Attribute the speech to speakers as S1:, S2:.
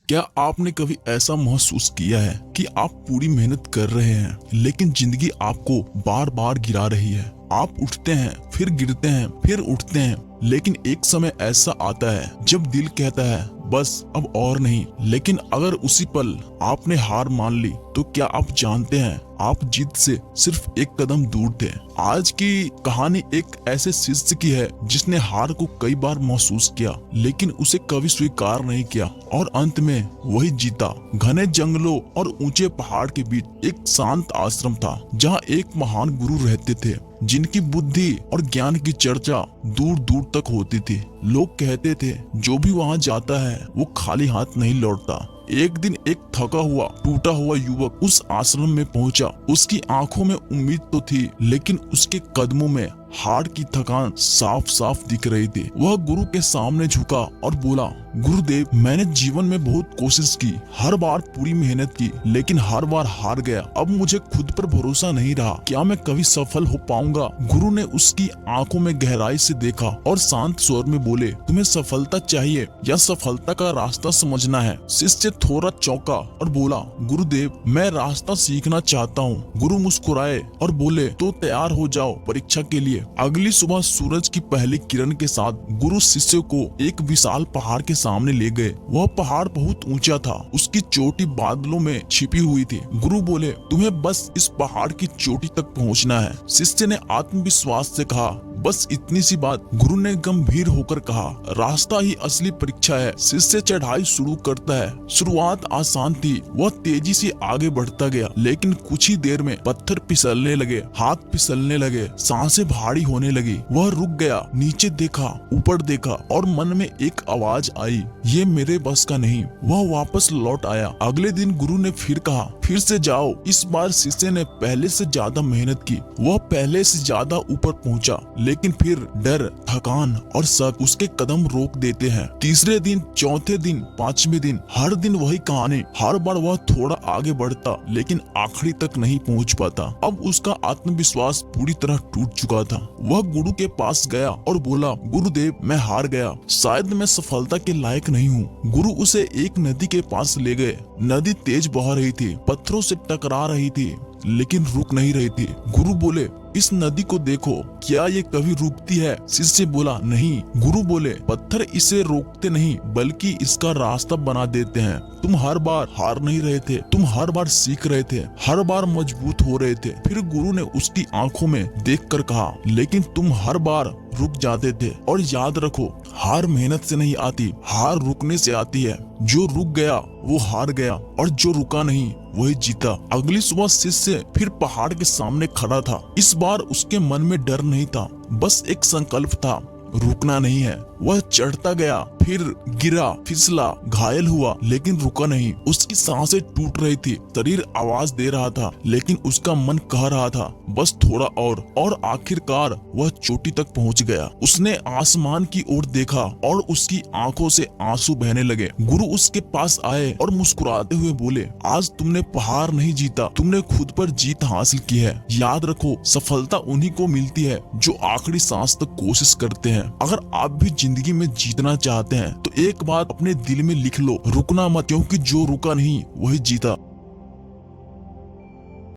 S1: क्या आपने कभी ऐसा महसूस किया है कि आप पूरी मेहनत कर रहे हैं लेकिन जिंदगी आपको बार बार गिरा रही है? आप उठते हैं, फिर गिरते हैं, फिर उठते हैं, लेकिन एक समय ऐसा आता है जब दिल कहता है बस अब और नहीं। लेकिन अगर उसी पल आपने हार मान ली तो क्या आप जानते हैं आप जीत से सिर्फ एक कदम दूर थे। आज की कहानी एक ऐसे शिष्य की है जिसने हार को कई बार महसूस किया लेकिन उसे कभी स्वीकार नहीं किया और अंत में वही जीता। घने जंगलों और ऊंचे पहाड़ के बीच एक शांत आश्रम था जहाँ एक महान गुरु रहते थे जिनकी बुद्धि और ज्ञान की चर्चा दूर दूर तक होती थी। लोग कहते थे जो भी वहाँ जाता है वो खाली हाथ नहीं लौटता। एक दिन एक थका हुआ टूटा हुआ युवक उस आश्रम में पहुंचा। उसकी आंखों में उम्मीद तो थी लेकिन उसके कदमों में हार की थकान साफ साफ दिख रही थी। वह गुरु के सामने झुका और बोला, गुरुदेव, मैंने जीवन में बहुत कोशिश की, हर बार पूरी मेहनत की, लेकिन हर बार हार गया। अब मुझे खुद पर भरोसा नहीं रहा, क्या मैं कभी सफल हो पाऊंगा? गुरु ने उसकी आंखों में गहराई से देखा और शांत स्वर में बोले, तुम्हें सफलता चाहिए या सफलता का रास्ता समझना है? शिष्य थोड़ा चौंका और बोला, गुरुदेव, मैं रास्ता सीखना चाहता हूँ। गुरु मुस्कुराए और बोले, तो तैयार हो जाओ परीक्षा के लिए। अगली सुबह सूरज की पहली किरण के साथ गुरु शिष्य को एक विशाल पहाड़ के सामने ले गए। वह पहाड़ बहुत ऊंचा था, उसकी चोटी बादलों में छिपी हुई थी। गुरु बोले, तुम्हें बस इस पहाड़ की चोटी तक पहुंचना है। शिष्य ने आत्मविश्वास से कहा, बस इतनी सी बात? गुरु ने गंभीर होकर कहा, रास्ता ही असली परीक्षा है। शिष्य चढ़ाई शुरू करता है। शुरुआत आसान थी, वह तेजी से आगे बढ़ता गया, लेकिन कुछ ही देर में पत्थर फिसलने लगे, हाथ फिसलने लगे, सांसें भारी होने लगी। वह रुक गया, नीचे देखा, ऊपर देखा और मन में एक आवाज आई, ये मेरे बस का नहीं। वह वापस लौट आया। अगले दिन गुरु ने फिर कहा, फिर से जाओ। इस बार शिष्य ने पहले से ज्यादा मेहनत की। वह पहले से ज्यादा ऊपर पहुंचा, लेकिन फिर डर, थकान और शक उसके कदम रोक देते हैं। तीसरे दिन, चौथे दिन, पांचवें दिन, हर दिन वही कहानी। हर बार वह थोड़ा आगे बढ़ता लेकिन आखिरी तक नहीं पहुंच पाता। अब उसका आत्मविश्वास पूरी तरह टूट चुका था। वह गुरु के पास गया और बोला, गुरुदेव, मैं हार गया, शायद मैं सफलता के लायक नहीं हूँ। गुरु उसे एक नदी के पास ले गए। नदी तेज बह रही थी, पत्थरों से टकरा रही थी लेकिन रुक नहीं रही थी। गुरु बोले, इस नदी को देखो, क्या ये कभी रुकती है? शिष्य बोला, नहीं। गुरु बोले, पत्थर इसे रोकते नहीं बल्कि इसका रास्ता बना देते हैं। तुम हर बार हार नहीं रहे थे, तुम हर बार सीख रहे थे, हर बार मजबूत हो रहे थे। फिर गुरु ने उसकी आंखों में देखकर कहा, लेकिन तुम हर बार रुक जाते थे। और याद रखो, हार मेहनत से नहीं आती, हार रुकने से आती है। जो रुक गया वो हार गया और जो रुका नहीं वही जीता। अगली सुबह शिष्य फिर पहाड़ के सामने खड़ा था। इस बार उसके मन में डर नहीं था, बस एक संकल्प था, रुकना नहीं है। वह चढ़ता गया, फिर गिरा, फिसला, घायल हुआ लेकिन रुका नहीं। उसकी सांसें टूट रही थी, शरीर आवाज दे रहा था लेकिन उसका मन कह रहा था, बस थोड़ा और आखिरकार वह चोटी तक पहुंच गया। उसने आसमान की ओर देखा और उसकी आंखों से आंसू बहने लगे। गुरु उसके पास आए और मुस्कुराते हुए बोले, आज तुमने पहाड़ नहीं जीता, तुमने खुद पर जीत हासिल की है। याद रखो, सफलता उन्हीं को मिलती है जो आखिरी सांस तक कोशिश करते हैं। अगर आप भी जिंदगी में जीतना चाहते हैं तो एक बात अपने दिल में लिख लो, रुकना मत, क्योंकि जो रुका नहीं वही जीता।